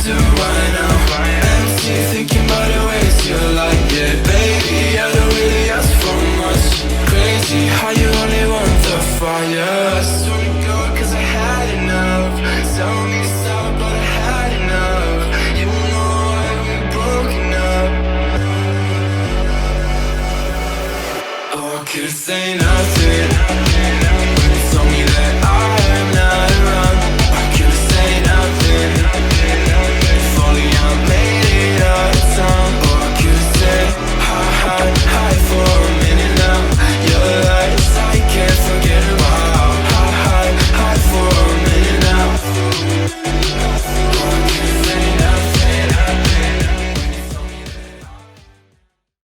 do right now. Empty, thinking about the ways you're like, yeah, baby, I don't really ask for much. Crazy how you only want the fire. I just wanna go cause I had enough. Tell me to stop but I had enough. You know why we're broken up. Oh, I could've said nothing.